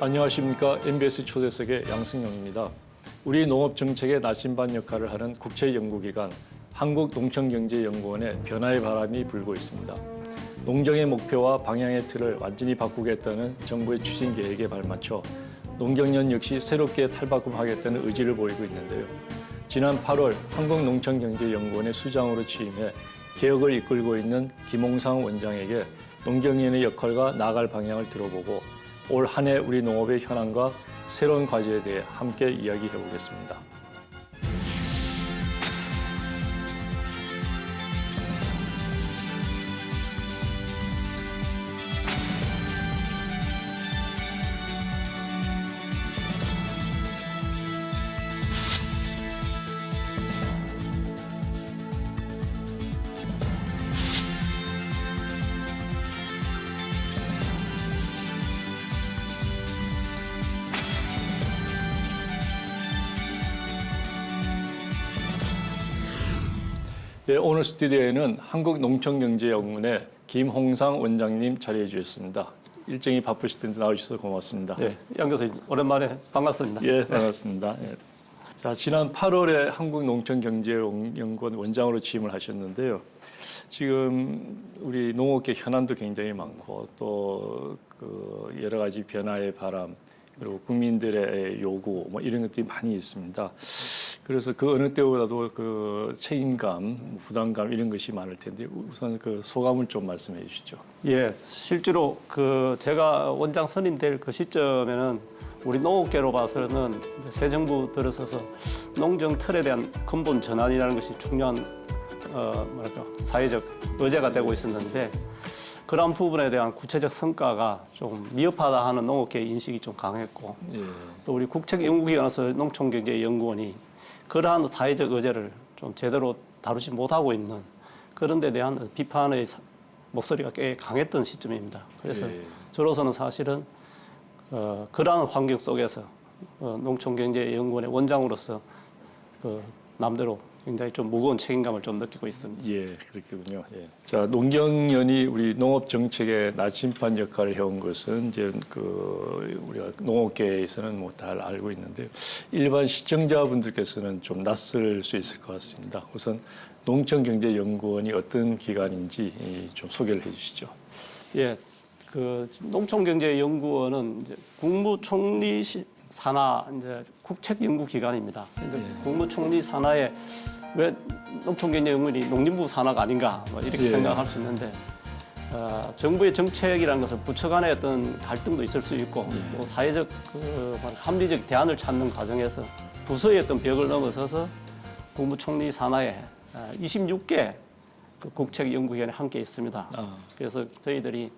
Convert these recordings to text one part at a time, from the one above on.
안녕하십니까. MBS 초대석의 양승용입니다. 우리 농업 정책의 나침반 역할을 하는 국제연구기관 한국농촌경제연구원의 변화의 바람이 불고 있습니다. 농정의 목표와 방향의 틀을 완전히 바꾸겠다는 정부의 추진 계획에 발맞춰 농경련 역시 새롭게 탈바꿈하겠다는 의지를 보이고 있는데요. 지난 8월 한국농촌경제연구원의 수장으로 취임해 개혁을 이끌고 있는 김홍상 원장에게 농경련의 역할과 나아갈 방향을 들어보고 올 한 해 우리 농업의 현황과 새로운 과제에 대해 함께 이야기해 보겠습니다. 네, 오늘 스튜디오에는 한국농촌경제연구원의 김홍상 원장님 자리해 주셨습니다. 일정이 바쁘실 텐데 나오셔서 고맙습니다. 네, 양 교수님 오랜만에 반갑습니다. 예, 반갑습니다. 예. 자, 지난 8월에 한국농촌경제연구원 원장으로 취임을 하셨는데요. 지금 우리 농업계 현안도 굉장히 많고 또 그 여러 가지 변화의 바람 그리고 국민들의 요구 뭐 이런 것들이 많이 있습니다. 그래서 그 어느 때보다도 그 책임감, 부담감 이런 것이 많을 텐데 우선 그 소감을 좀 말씀해 주시죠. 예, 실제로 그 제가 원장 선임될 그 시점에는 우리 농업계로 봐서는 새 정부 들어서서 농정 틀에 대한 근본 전환이라는 것이 중요한 뭐랄까 사회적 의제가 되고 있었는데 그런 부분에 대한 구체적 성과가 좀 미흡하다 하는 농업계 인식이 좀 강했고 예. 또 우리 국책연구기관에서 농촌경제연구원이 그러한 사회적 의제를 좀 제대로 다루지 못하고 있는 그런 데 대한 비판의 목소리가 꽤 강했던 시점입니다. 그래서 예. 저로서는 사실은 그러한 환경 속에서 농촌경제연구원의 원장으로서 남대로 굉장히 좀 무거운 책임감을 좀 느끼고 있습니다. 예, 그렇군요. 예. 자, 농경연이 우리 농업 정책의 나침반 역할을 해온 것은 이제 그 우리가 농업계에서는 뭐 잘 알고 있는데요. 일반 시청자분들께서는 좀 낯설 수 있을 것 같습니다. 우선 농촌경제연구원이 어떤 기관인지 좀 소개를 해주시죠. 예, 그 농촌경제연구원은 이제 국무총리 산하 이제 국책연구기관입니다. 이제 국무총리 산하에 왜 농촌경제연구원이 농림부 산하가 아닌가 뭐 이렇게 생각할 수 있는데 정부의 정책이라는 것은 부처 간의 어떤 갈등도 있을 수 있고 또 사회적 합리적 대안을 찾는 과정에서 부서의 어떤 벽을 넘어서서 국무총리 산하에 26개 그 국책연구기관이 함께 있습니다. 그래서 저희들이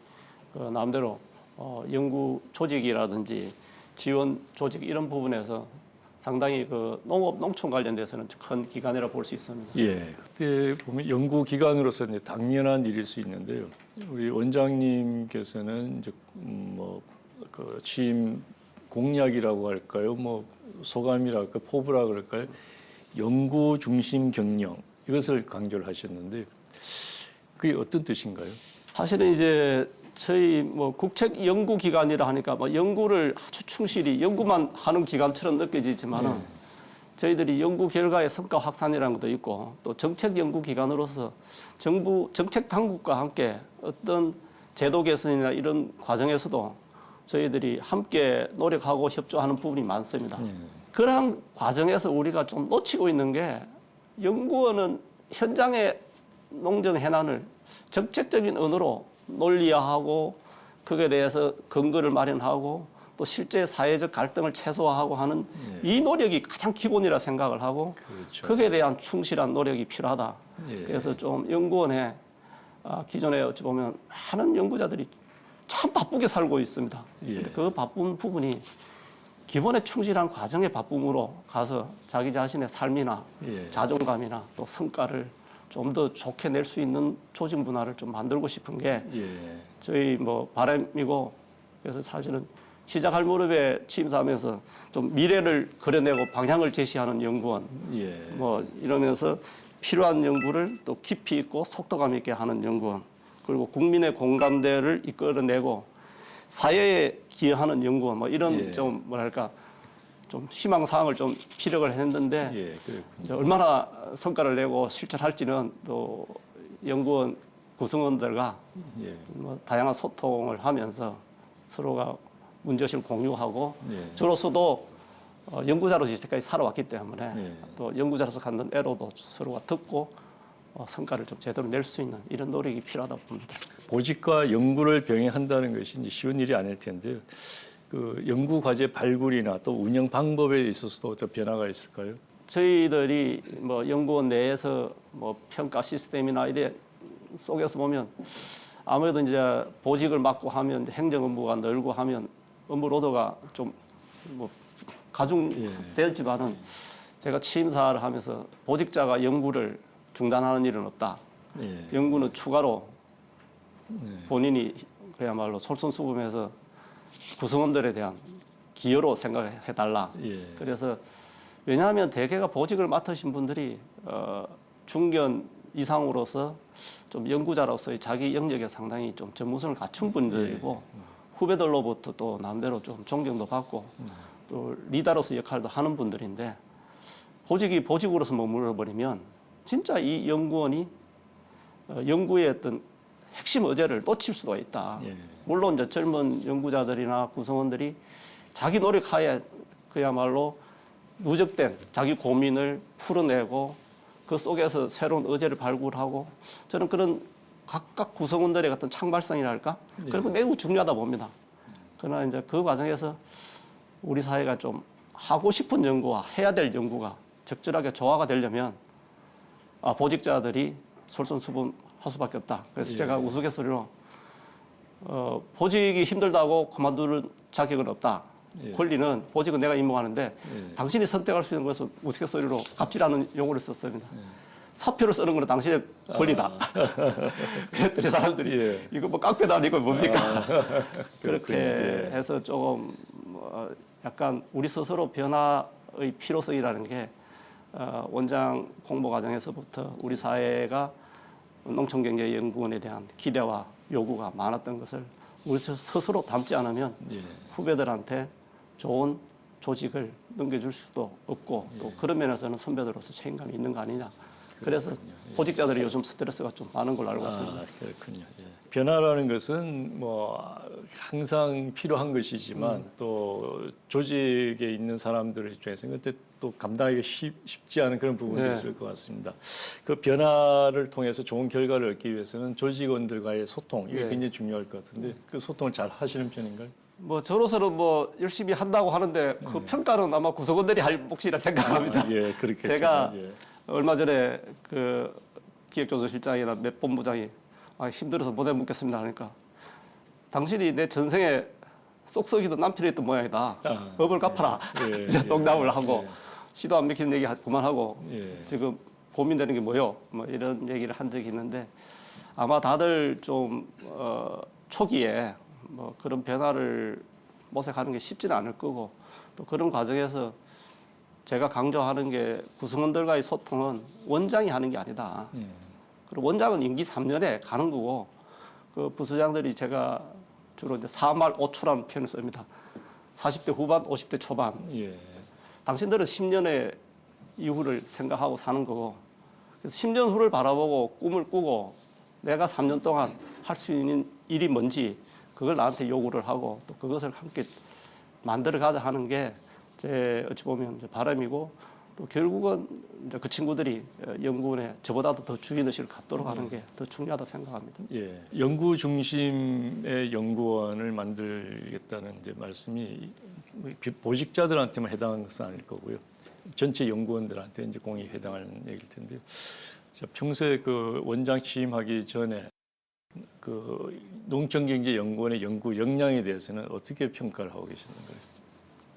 나름대로 연구 조직이라든지 지원 조직 이런 부분에서 상당히 그 농업 농촌 관련돼서는 큰 기관이라 볼 수 있습니다. 예, 그때 보면 연구 기관으로서 이제 당연한 일일 수 있는데요. 우리 원장님께서는 이제 뭐 그 취임 공약이라고 할까요, 뭐 소감이랄까, 포부라 그럴까요, 연구 중심 경영 이것을 강조를 하셨는데 그게 어떤 뜻인가요? 사실은 이제 저희 뭐 국책 연구 기관이라 하니까 뭐 연구를 아주 충실히 연구만 하는 기관처럼 느껴지지만은 저희들이 연구 결과의 성과 확산이라는 것도 있고 또 정책 연구 기관으로서 정부 정책 당국과 함께 어떤 제도 개선이나 이런 과정에서도 저희들이 함께 노력하고 협조하는 부분이 많습니다. 그러한 과정에서 우리가 좀 놓치고 있는 게 연구원은 현장의 농정 해난을 정책적인 언어로 논리화하고 거기에 대해서 근거를 마련하고 또 실제 사회적 갈등을 최소화하고 하는 이 노력이 가장 기본이라 생각을 하고 그렇죠. 거기에 대한 충실한 노력이 필요하다. 예. 그래서 좀 연구원에 기존에 어찌 보면 많은 연구자들이 참 바쁘게 살고 있습니다. 예. 근데 그 바쁜 부분이 기본에 충실한 과정의 바쁨으로 가서 자기 자신의 삶이나 자존감이나 또 성과를 좀 더 좋게 낼 수 있는 조직 문화를 좀 만들고 싶은 게 저희 뭐 바람이고 그래서 사실은 시작할 무렵에 취임사하면서 좀 미래를 그려내고 방향을 제시하는 연구원 뭐 이러면서 필요한 연구를 또 깊이 있고 속도감 있게 하는 연구원, 그리고 국민의 공감대를 이끌어내고 사회에 기여하는 연구원 뭐 이런 예. 좀 뭐랄까 좀 희망 사항을 좀 피력을 했는데 예, 그렇군요. 이제 얼마나 성과를 내고 실천할지는 또 연구원 구성원들과 예, 뭐 다양한 소통을 하면서 서로가 문제의식을 공유하고 예. 저로서도 연구자로서 이때까지 살아왔기 때문에 예. 또 연구자로서 갖는 애로도 서로가 듣고 성과를 좀 제대로 낼 수 있는 이런 노력이 필요하다고 봅니다. 보직과 연구를 병행한다는 것이 이제 쉬운 일이 아닐 텐데요. 그 연구 과제 발굴이나 또 운영 방법에 있어서도 어떤 변화가 있을까요? 저희들이 뭐 연구원 내에서 뭐 평가 시스템이나 이래 속에서 보면 아무래도 이제 보직을 맡고 하면 행정 업무가 늘고 하면 업무 로드가 좀 뭐 가중되었지만은 제가 취임사를 하면서 보직자가 연구를 중단하는 일은 없다. 예. 연구는 추가로 본인이 그야말로 솔선수범해서 구성원들에 대한 기여로 생각해달라. 예. 그래서 왜냐하면 대개가 보직을 맡으신 분들이 중견 이상으로서 좀 연구자로서의 자기 영역에 상당히 좀 전문성을 갖춘 분들이고 후배들로부터 또 남대로 좀 존경도 받고 또 리더로서 역할도 하는 분들인데 보직이 보직으로서 머물러 버리면 진짜 이 연구원이 연구의 어떤 핵심 의제를 놓칠 수도 있다. 예. 물론 이제 젊은 연구자들이나 구성원들이 자기 노력하에 그야말로 누적된 자기 고민을 풀어내고 그 속에서 새로운 의제를 발굴하고 저는 그런 각각 구성원들의 어떤 창발성이랄까 그런 거 매우 중요하다 봅니다. 그러나 이제 그 과정에서 우리 사회가 좀 하고 싶은 연구와 해야 될 연구가 적절하게 조화가 되려면 보직자들이 솔선수범할 수밖에 없다. 그래서 제가 우스갯소리로 보직이 힘들다고 그만둘 자격은 없다. 권리는 보직은 내가 임명하는데 당신이 선택할 수 있는 것은 우스갯소리로 갑질하는 용어를 썼습니다. 사표를 쓰는 건 당신의 권리다. 그랬더니 사람들이 이거 뭐 깡패다 이거 뭡니까? 그렇게 해서 조금 약간 우리 스스로 변화의 필요성이라는 게 원장 공모 과정에서부터 우리 사회가 농촌경제연구원에 대한 기대와 요구가 많았던 것을 우리 스스로 담지 않으면 후배들한테 좋은 조직을 넘겨줄 수도 없고 또 그런 면에서는 선배들로서 책임감이 있는 거 아니냐. 그래서 보직자들이 요즘 스트레스가 좀 많은 걸로 알고 있습니다. 그렇군요. 예. 변화라는 것은 뭐 항상 필요한 것이지만 또 조직에 있는 사람들 입장에서는 그때 또 감당하기 쉽지 않은 그런 부분도 있을 것 같습니다. 그 변화를 통해서 좋은 결과를 얻기 위해서는 조직원들과의 소통 이게 굉장히 중요할 것 같은데 그 소통을 잘 하시는 편인가요? 뭐 저로서는 뭐 열심히 한다고 하는데 그 평가는 아마 구성원들이 할 몫이라 생각합니다. 예, 그렇게 제가 얼마 전에 그 기획조정실장이나 몇 본부장이 힘들어서 못 해먹겠습니다 하니까 당신이 내 전생에 쏙 썩이던 남편이 있던 모양이다. 법을 갚아라. 이제 농담을 하고 시도 안 맥히는 얘기 그만하고 지금 고민되는 게 뭐요? 뭐 이런 얘기를 한 적이 있는데 아마 다들 좀 초기에 뭐 그런 변화를 모색하는 게 쉽지는 않을 거고 또 그런 과정에서 제가 강조하는 게 구성원들과의 소통은 원장이 하는 게 아니다. 그리고 원장은 임기 3년에 가는 거고 그 부서장들이 제가 주로 이제 4말 5초라는 표현을 씁니다. 40대 후반, 50대 초반. 당신들은 10년의 이후를 생각하고 사는 거고 그래서 10년 후를 바라보고 꿈을 꾸고 내가 3년 동안 할 수 있는 일이 뭔지 그걸 나한테 요구를 하고 또 그것을 함께 만들어가자 하는 게 제 어찌 보면 이제 바람이고 또 결국은 이제 그 친구들이 연구원에 저보다도 더 주인의식을 갖도록 하는 게 더 중요하다 생각합니다. 예, 연구 중심의 연구원을 만들겠다는 이제 말씀이 보직자들한테만 해당하는 것은 아닐 거고요. 전체 연구원들한테 이제 공이 해당하는 얘기일 텐데요. 제가 평소에 그 원장 취임하기 전에 그 농촌경제연구원의 연구 역량에 대해서는 어떻게 평가를 하고 계시는가요?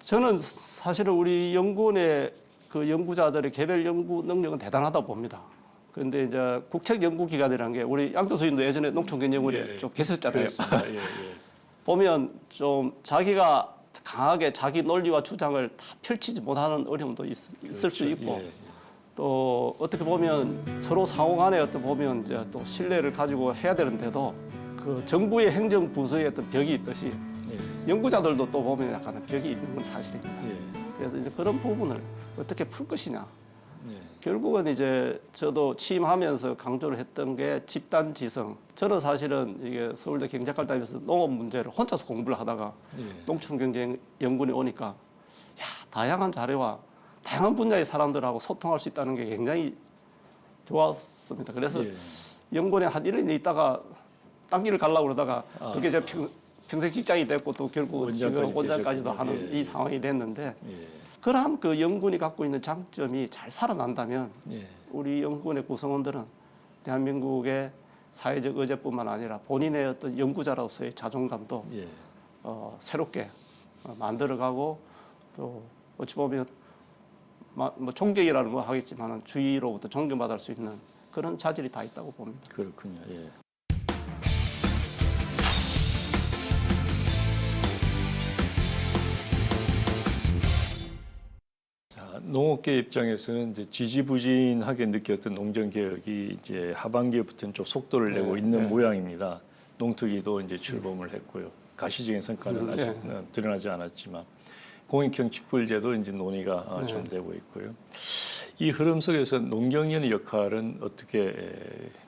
저는 사실은 우리 연구원의 그 연구자들의 개별 연구 능력은 대단하다 봅니다. 그런데 이제 국책연구기관이라는 게 우리 양 교수님도 예전에 농촌경제연구원에 좀 계셨잖아요. 보면 좀 자기가 강하게 자기 논리와 주장을 다 펼치지 못하는 어려움도 있을 수 있고 또 어떻게 보면 서로 상호 간에 어떻게 보면 이제 또 신뢰를 가지고 해야 되는데도 그 정부의 행정 부서의 어떤 벽이 있듯이 연구자들도 또 보면 약간 벽이 있는 건 사실입니다. 예. 그래서 이제 그런 부분을 어떻게 풀 것이냐. 예. 결국은 이제 저도 취임하면서 강조를 했던 게 집단지성. 저는 사실은 이게 서울대 경제학과를 다니면서 농업 문제를 혼자서 공부를 하다가 예. 농촌경제연구원에 오니까 야, 다양한 자료와 다양한 분야의 사람들하고 소통할 수 있다는 게 굉장히 좋았습니다. 그래서 예. 연구원에 한 1년 있다가 딴 길을 가려고 그러다가 아. 그게 제 평생 직장이 됐고 또 결국 지금 원장까지 원장까지도 되셨군요. 하는 예. 이 상황이 됐는데 예. 그러한 그 연구원이 갖고 있는 장점이 잘 살아난다면 예. 우리 연구원의 구성원들은 대한민국의 사회적 의제뿐만 아니라 본인의 어떤 연구자로서의 자존감도 예. 새롭게 만들어가고 또 어찌 보면 뭐 존경이라는 뭐 하겠지만 주위로부터 존경받을 수 있는 그런 자질이 다 있다고 봅니다. 그렇군요. 예. 자, 농업계 입장에서는 이제 지지부진하게 느꼈던 농정 개혁이 이제 하반기부터는 좀 속도를 내고 있는 모양입니다. 농특위도 이제 출범을 했고요. 가시적인 성과는 아직 드러나지 않았지만 공익형 직불제도 이제 논의가 좀 되고 있고요. 이 흐름 속에서 농경연의 역할은 어떻게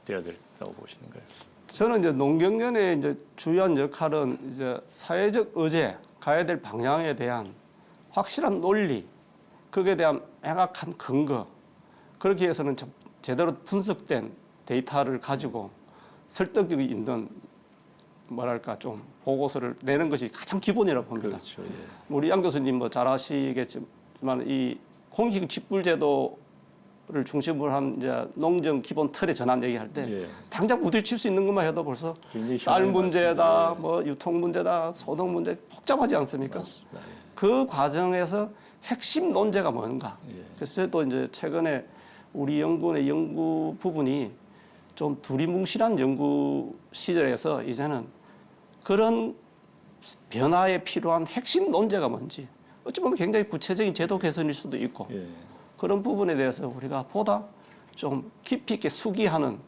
돼야 된다고 보시는가요? 저는 이제 농경연의 이제 주요한 역할은 이제 사회적 의제, 가야 될 방향에 대한 확실한 논리, 거기에 대한 명확한 근거, 그렇게 해서는 제대로 분석된 데이터를 가지고 설득력이 있는 뭐랄까 좀 보고서를 내는 것이 가장 기본이라고 봅니다. 그렇죠. 예. 우리 양 교수님 뭐 잘 아시겠지만 이 공식 직불제도를 중심으로 한 이제 농정 기본 틀에 전환 얘기할 때 예. 당장 부딪힐 수 있는 것만 해도 벌써 굉장히 쌀 현안이 문제다, 많습니다. 뭐 유통 문제다, 소득 문제 복잡하지 않습니까? 맞습니다. 예. 그 과정에서 핵심 논제가 뭔가. 예. 그래서 저도 이제 최근에 우리 연구원의 연구 부분이 좀 두리뭉실한 연구 시절에서 이제는 그런 변화에 필요한 핵심 논제가 뭔지 어찌 보면 굉장히 구체적인 제도 개선일 수도 있고 예. 그런 부분에 대해서 우리가 보다 좀 깊이 있게 수기하는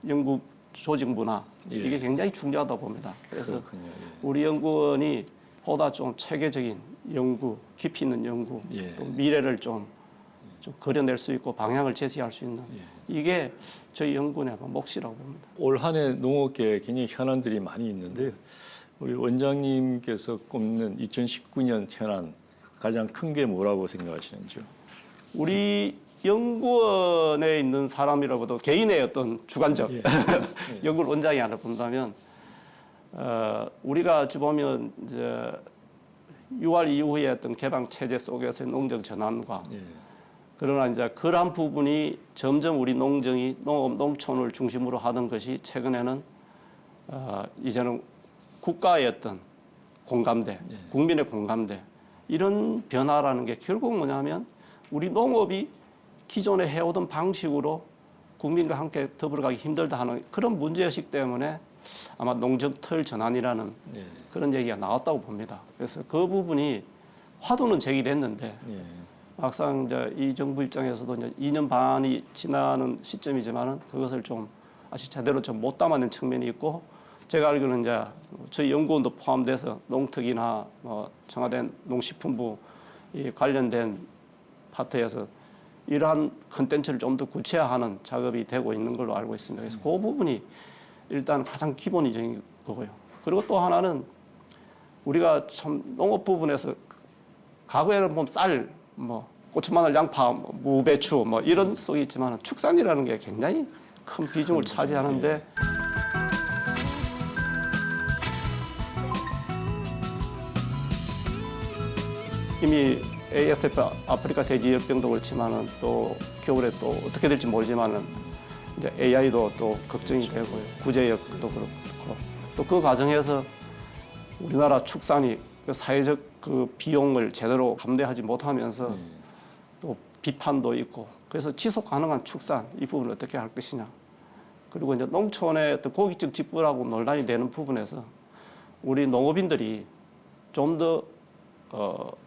연구 조직 문화 예. 이게 굉장히 중요하다고 봅니다. 그래서 그렇군요. 예. 우리 연구원이 보다 좀 체계적인 연구, 깊이 있는 연구, 예. 또 미래를 좀 그려낼 수 있고 방향을 제시할 수 있는 이게 저희 연구원의 몫이라고 봅니다. 올 한 해 농업계에 굉장히 현안들이 많이 있는데요. 우리 원장님께서 꼽는 2019년 현안 가장 큰 게 뭐라고 생각하시는지요? 우리 연구원에 있는 사람이라고도 개인의 어떤 주관적 연구 원장이 하나 본다면 우리가 어찌 보면 이제 6월 이후에 어떤 개방 체제 속에서의 농정 전환과 예. 그러나 이제 그러한 부분이 점점 우리 농정이 농촌을 중심으로 하던 것이 최근에는 이제는 국가의 어떤 공감대, 국민의 공감대 이런 변화라는 게 결국 뭐냐면 우리 농업이 기존에 해오던 방식으로 국민과 함께 더불어가기 힘들다 하는 그런 문제의식 때문에 아마 농정틀 전환이라는 예. 그런 얘기가 나왔다고 봅니다. 그래서 그 부분이 화두는 제기됐는데 예. 막상 이제 이 정부 입장에서도 이제 2년 반이 지나는 시점이지만은 그것을 좀 아직 제대로 좀 못 담아낸 측면이 있고 제가 알기로는 이제 저희 연구원도 포함돼서 농특이나 뭐 청와대 농식품부 이 관련된 파트에서 이러한 컨텐츠를 좀 더 구체화하는 작업이 되고 있는 걸로 알고 있습니다. 그래서 그 부분이 일단 가장 기본적인 거고요. 그리고 또 하나는 우리가 참 농업 부분에서 과거에는 보면 쌀, 뭐 고추, 마늘, 양파, 무, 배추 뭐 이런 속이 있지만 축산이라는 게 굉장히 큰 비중을 차지하는데 이미 ASF 아프리카 돼지열병도 그렇지만은 또 겨울에 또 어떻게 될지 모르지만은 이제 AI도 또 걱정이 되고요. 구제역도 그렇고 또 그 과정에서 우리나라 축산이 그 사회적 그 비용을 제대로 감내하지 못하면서 또 비판도 있고 그래서 지속 가능한 축산 이 부분을 어떻게 할 것이냐 그리고 이제 농촌의 어떤 고깃집 직불하고 논란이 되는 부분에서 우리 농업인들이 좀 더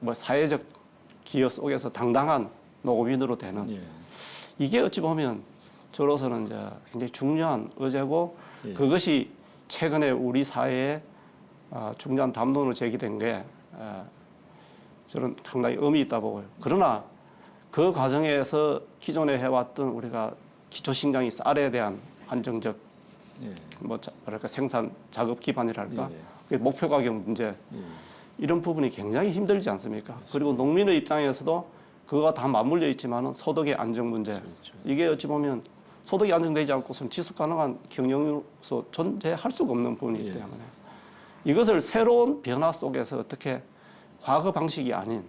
뭐 사회적 기여 속에서 당당한 농업인으로 되는 예. 이게 어찌 보면 저로서는 이제 굉장히 중요한 의제고 예. 그것이 최근에 우리 사회에 중요한 담론으로 제기된 게 저는 상당히 의미 있다 보고요. 그러나 그 과정에서 기존에 해왔던 우리가 기초식량이 쌀에 대한 안정적 뭐랄까 생산 작업 기반이랄까 목표 가격 문제 이런 부분이 굉장히 힘들지 않습니까? 그리고 농민의 입장에서도 그거가 다 맞물려 있지만은 소득의 안정 문제 그렇죠. 이게 어찌 보면 소득이 안정되지 않고서는 지속 가능한 경영으로서 존재할 수가 없는 부분이기 때문에 이것을 새로운 변화 속에서 어떻게 과거 방식이 아닌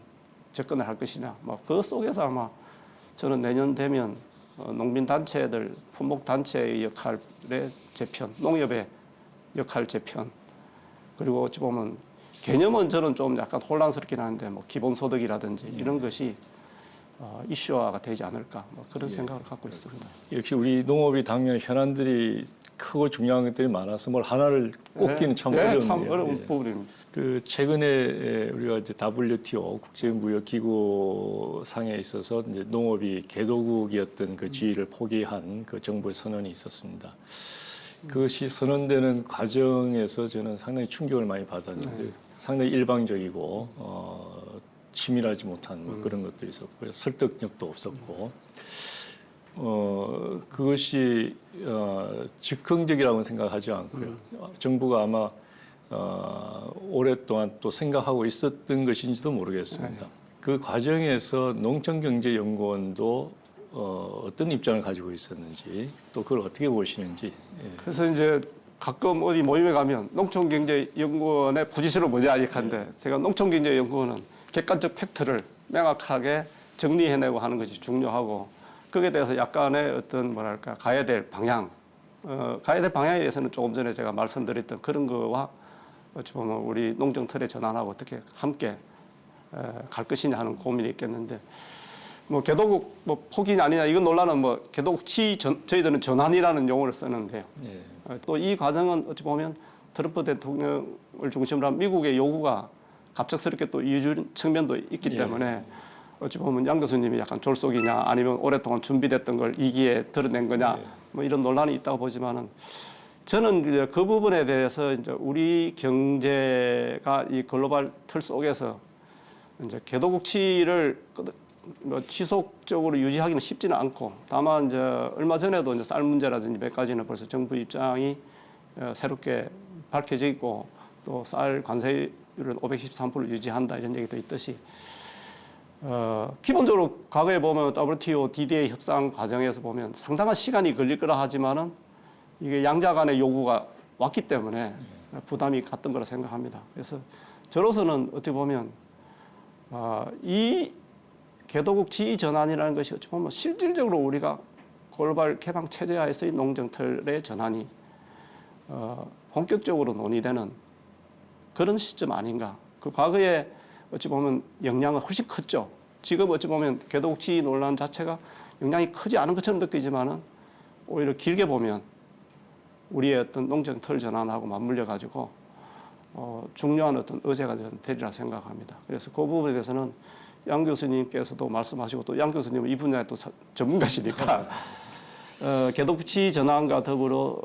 접근을 할 것이냐. 뭐 그 속에서 아마 저는 내년 되면 농민 단체들, 품목 단체의 역할의 재편, 농협의 역할 재편, 그리고 어찌 보면 개념은 저는 좀 약간 혼란스럽긴 한데 뭐 기본소득이라든지 이런 것이 이슈화가 되지 않을까 뭐 그런 생각을 갖고 있습니다. 역시 우리 농업이 당면 현안들이 크고 중요한 것들이 많아서 뭘 하나를 꼽기는 참 어려운데요. 참 어려운 부분입니다. 그 최근에 우리가 이제 WTO 국제무역기구 상에 있어서 이제 농업이 개도국이었던 그 지위를 포기한 그 정부의 선언이 있었습니다. 그것이 선언되는 과정에서 저는 상당히 충격을 많이 받았는데 상당히 일방적이고 치밀하지 못한 뭐 그런 것도 있었고요. 설득력도 없었고 그것이 즉흥적이라고는 생각하지 않고요. 정부가 아마 오랫동안 또 생각하고 있었던 것인지도 모르겠습니다. 그 과정에서 농촌경제연구원도 어떤 입장을 가지고 있었는지 또 그걸 어떻게 보시는지. 그래서 이제 가끔 어디 모임에 가면 농촌경제연구원의 부지시로 모자이크한데 제가 농촌경제연구원은 객관적 팩트를 명확하게 정리해내고 하는 것이 중요하고 거기에 대해서 약간의 어떤 뭐랄까 가야 될 방향, 가야 될 방향에 대해서는 조금 전에 제가 말씀드렸던 그런 거와 어찌 보면 우리 농정틀의 전환하고 어떻게 함께 갈 것이냐 하는 고민이 있겠는데 뭐 개도국 뭐 포기냐 아니냐 이건 논란은 뭐 개도국 저희들은 전환이라는 용어를 쓰는데요. 또 이 과정은 어찌 보면 트럼프 대통령을 중심으로 한 미국의 요구가 갑작스럽게 또 이어진 측면도 있기 때문에 어찌 보면 양 교수님이 약간 졸속이냐 아니면 오랫동안 준비됐던 걸 이기에 드러낸 거냐 뭐 이런 논란이 있다고 보지만은 저는 이제 그 부분에 대해서 이제 우리 경제가 이 글로벌 틀 속에서 이제 개도국치를 뭐 지속적으로 유지하기는 쉽지는 않고 다만 이제 얼마 전에도 이제 쌀 문제라든지 몇 가지는 벌써 정부 입장이 새롭게 밝혀져 있고 또 쌀 관세율을 513% 유지한다 이런 얘기도 있듯이 기본적으로 과거에 보면 WTO, DDA 협상 과정에서 보면 상당한 시간이 걸릴 거라 하지만은 이게 양자 간의 요구가 왔기 때문에 부담이 갔던 거라 생각합니다. 그래서 저로서는 어떻게 보면 이 개도국 지위 전환이라는 것이 어찌 보면 실질적으로 우리가 글로벌 개방 체제하에서의 농정틀의 전환이 본격적으로 논의되는 그런 시점 아닌가. 그 과거에 어찌 보면 영향은 훨씬 컸죠. 지금 어찌 보면 개도국 지위 논란 자체가 영향이 크지 않은 것처럼 느끼지만은 오히려 길게 보면 우리의 어떤 농정틀 전환하고 맞물려 가지고 중요한 어떤 의제가 되리라 생각합니다. 그래서 그 부분에 대해서는 양 교수님께서도 말씀하시고 또 양 교수님은 이 분야에 또 전문가시니까 개도국 지위 전환과 더불어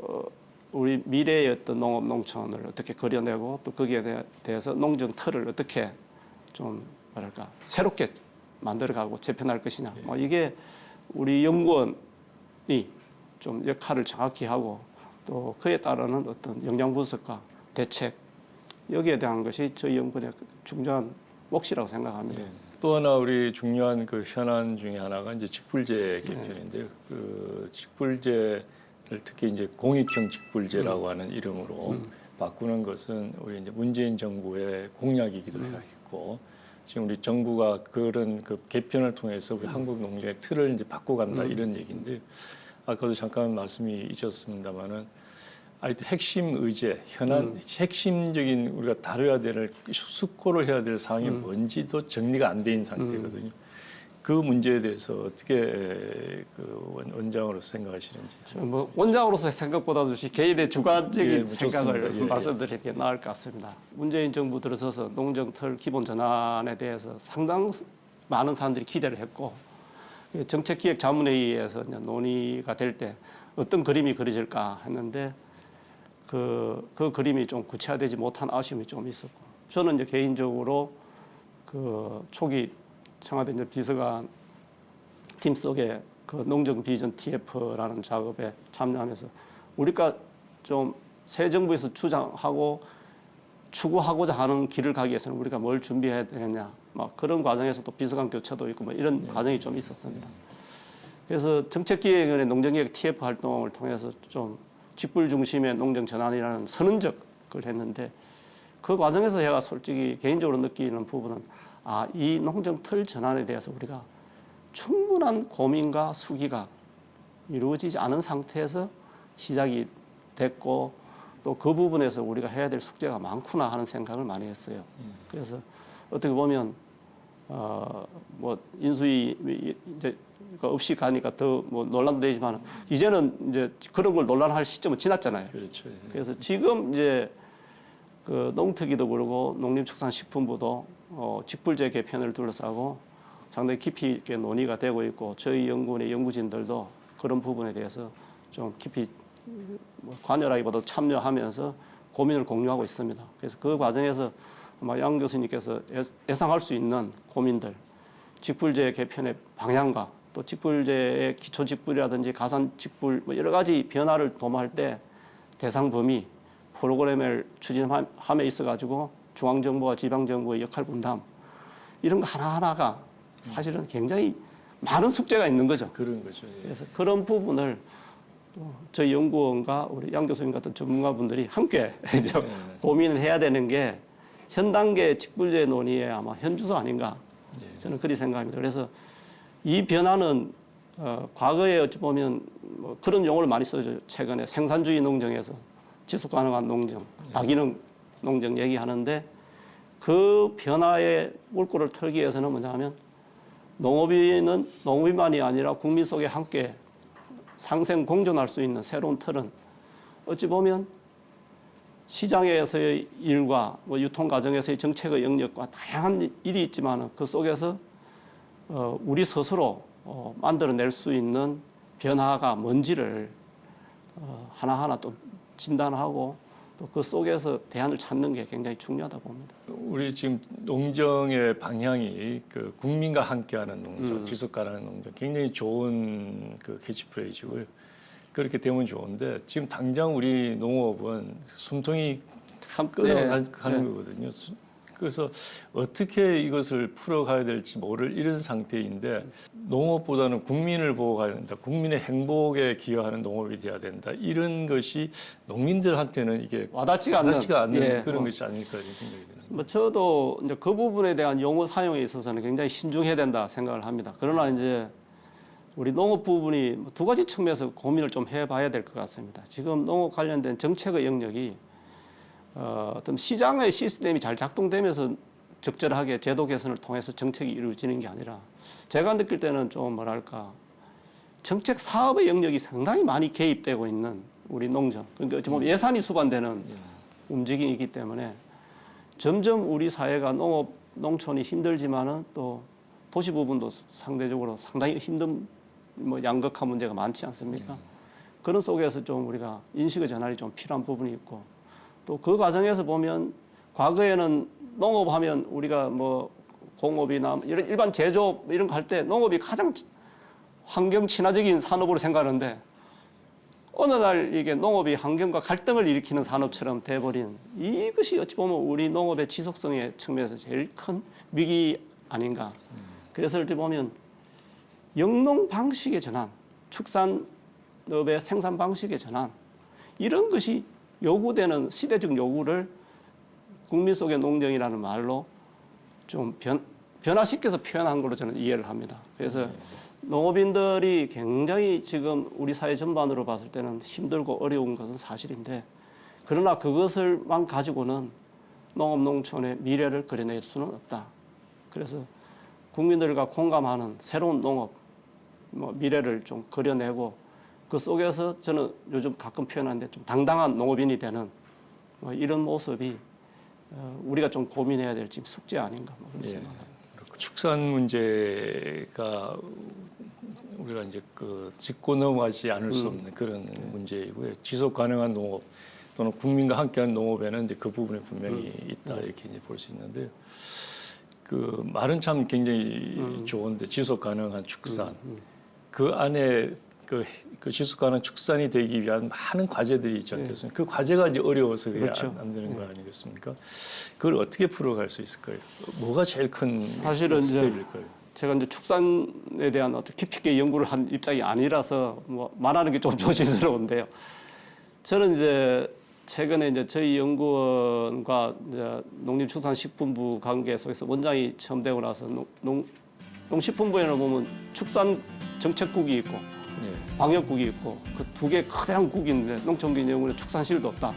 우리 미래의 어떤 농업 농촌을 어떻게 그려내고 또 거기에 대해서 농정 틀을 어떻게 좀 뭐랄까 새롭게 만들어가고 재편할 것이냐. 뭐 이게 우리 연구원이 좀 역할을 정확히 하고 또 그에 따르는 어떤 영양 분석과 대책 여기에 대한 것이 저희 연구원의 중요한 몫이라고 생각합니다. 또 하나 우리 중요한 그 현안 중에 하나가 이제 직불제 개편인데요. 그 직불제를 특히 이제 공익형 직불제라고 하는 이름으로 바꾸는 것은 우리 이제 문재인 정부의 공약이기도 했고 지금 우리 정부가 그런 그 개편을 통해서 우리 한국 농장의 틀을 이제 바꿔간다 이런 얘기인데 아까도 잠깐 말씀이 있었습니다만은 핵심 의제, 현안 핵심적인 우리가 다뤄야 될 숙고를 해야 될 사항이 뭔지도 정리가 안 돼 있는 상태거든요. 그 문제에 대해서 어떻게 그 원장으로서 생각하시는지. 뭐 원장으로서 생각보다도 개인의 주관적인 생각을 좋습니다. 말씀드리는 게 나을 것 같습니다. 문재인 정부 들어서서 농정틀 기본 전환에 대해서 상당 많은 사람들이 기대를 했고 정책기획자문회의에서 이제 논의가 될 때 어떤 그림이 그려질까 했는데 그 그림이 좀 구체화되지 못한 아쉬움이 좀 있었고, 저는 이제 개인적으로 그 초기 청와대 이제 비서관 팀 속에 그 농정 비전 TF라는 작업에 참여하면서 우리가 좀 새 정부에서 주장하고 추구하고자 하는 길을 가기 위해서는 우리가 뭘 준비해야 되느냐, 막 그런 과정에서 또 비서관 교체도 있고 뭐 이런 과정이 좀 있었습니다. 그래서 정책기획위원회 농정기획 TF 활동을 통해서 좀 직불 중심의 농정 전환이라는 선언적을 했는데, 그 과정에서 제가 솔직히 개인적으로 느끼는 부분은 이 농정 틀 전환에 대해서 우리가 충분한 고민과 수기가 이루어지지 않은 상태에서 시작이 됐고, 또 그 부분에서 우리가 해야 될 숙제가 많구나 하는 생각을 많이 했어요. 그래서 어떻게 보면 뭐 인수위 이제 없이 가니까 더 뭐 논란도 되지만, 이제는 이제 그런 걸 논란할 시점은 지났잖아요. 그렇죠. 그래서 지금 이제 그 농특위도 그러고 농림축산식품부도 직불제 개편을 둘러싸고 상당히 깊이 있게 논의가 되고 있고, 저희 연구원의 연구진들도 그런 부분에 대해서 좀 깊이 관여라기보다 참여하면서 고민을 공유하고 있습니다. 그래서 그 과정에서 아마 양 교수님께서 예상할 수 있는 고민들, 직불제 개편의 방향과 또 직불제의 기초 직불이라든지 가산 직불 뭐 여러 가지 변화를 도모할 때 대상 범위, 프로그램을 추진함에 있어 가지고 중앙 정부와 지방 정부의 역할 분담, 이런 거 하나하나가 사실은 굉장히 많은 숙제가 있는 거죠. 그런 거죠. 예. 그래서 그런 부분을 저희 연구원과 우리 양 교수님 같은 전문가분들이 함께 좀 고민을 해야 되는 게 현 단계 직불제 논의의 아마 현주소 아닌가, 저는 그리 생각합니다. 그래서 이 변화는 과거에 어찌 보면 뭐 그런 용어를 많이 써죠. 최근에 생산주의 농정에서 지속 가능한 농정, 다기능 농정 얘기하는데, 그 변화의 물꼬를 털기 위해서는 뭐냐 하면 농업인은 농업인만이 아니라 국민 속에 함께 상생 공존할 수 있는 새로운 틀은, 어찌 보면 시장에서의 일과 뭐 유통 과정에서의 정책의 영역과 다양한 일이 있지만, 그 속에서 우리 스스로 만들어낼 수 있는 변화가 뭔지를 하나하나 또 진단하고 또 그 속에서 대안을 찾는 게 굉장히 중요하다 봅니다. 우리 지금 농정의 방향이 그 국민과 함께하는 농정, 지속 가능한 농정, 굉장히 좋은 그 캐치프레이즈고요. 그렇게 되면 좋은데, 지금 당장 우리 농업은 숨통이 끊어가는 거거든요. 그래서 어떻게 이것을 풀어가야 될지 모를 이런 상태인데, 농업보다는 국민을 보고 가야 된다, 국민의 행복에 기여하는 농업이 돼야 된다, 이런 것이 농민들한테는 이게 와닿지가 않는 그런 것이 아닐까 생각이 드는. 뭐 저도 이제 그 부분에 대한 용어 사용에 있어서는 굉장히 신중해야 된다 생각을 합니다. 그러나 이제 우리 농업 부분이 두 가지 측면에서 고민을 좀 해봐야 될 것 같습니다. 지금 농업 관련된 정책의 영역이 어떤 시장의 시스템이 잘 작동되면서 적절하게 제도 개선을 통해서 정책이 이루어지는 게 아니라, 제가 느낄 때는 좀 뭐랄까, 정책 사업의 영역이 상당히 많이 개입되고 있는 우리 농정, 그러니까 어찌 보면 예산이 수반되는 움직임이기 때문에 점점 우리 사회가 농촌이 힘들지만은 또 도시 부분도 상대적으로 상당히 힘든 뭐 양극화 문제가 많지 않습니까? 그런 속에서 좀 우리가 인식의 전환이 좀 필요한 부분이 있고, 또 그 과정에서 보면 과거에는 농업하면 우리가 뭐 공업이나 이런 일반 제조업 이런 거 할 때 농업이 가장 환경 친화적인 산업으로 생각하는데, 어느 날 이게 농업이 환경과 갈등을 일으키는 산업처럼 돼버린, 이것이 어찌 보면 우리 농업의 지속성의 측면에서 제일 큰 위기 아닌가. 그래서 어찌 보면 영농 방식의 전환, 축산업의 생산 방식의 전환, 이런 것이 요구되는 시대적 요구를 국민 속의 농정이라는 말로 좀 변화시켜서 표현한 걸로 저는 이해를 합니다. 그래서 농업인들이 굉장히 지금 우리 사회 전반으로 봤을 때는 힘들고 어려운 것은 사실인데, 그러나 그것을만 가지고는 농업 농촌의 미래를 그려낼 수는 없다. 그래서 국민들과 공감하는 새로운 농업 미래를 좀 그려내고, 그 속에서 저는 요즘 가끔 표현하는데 좀 당당한 농업인이 되는 이런 모습이 우리가 좀 고민해야 될 지금 숙제 아닌가 그런 생각합니다. 축산 문제가 우리가 이제 그 짚고 넘어가지 않을 수 없는 그런 문제이고요. 지속 가능한 농업, 또는 국민과 함께하는 농업에는 이제 그 부분에 분명히 있다 이렇게 이제 볼 수 있는데요. 그 말은 참 굉장히 좋은데 지속 가능한 축산 그 안에 그 지속 가능한 축산이 되기 위한 많은 과제들이 있지 않겠습니까? 그 과제가 이제 어려워서 그게 그렇죠. 안 되는 거 아니겠습니까? 그걸 어떻게 풀어갈 수 있을까요? 뭐가 제일 큰 사실은 이제 스텝일까요? 제가 이제 축산에 대한 어떤 깊이 있게 연구를 한 입장이 아니라서 뭐 말하는 게 좀 조심스러운데요. 저는 이제 최근에 이제 저희 연구원과 이제 농림축산식품부 관계 속에서 원장이 처음 되고 나서 농식품부에는 보면 축산 정책국이 있고 예. 방역국이 있고 그 두 개 커다란 국인데 농촌기념원에 축산실도 없다.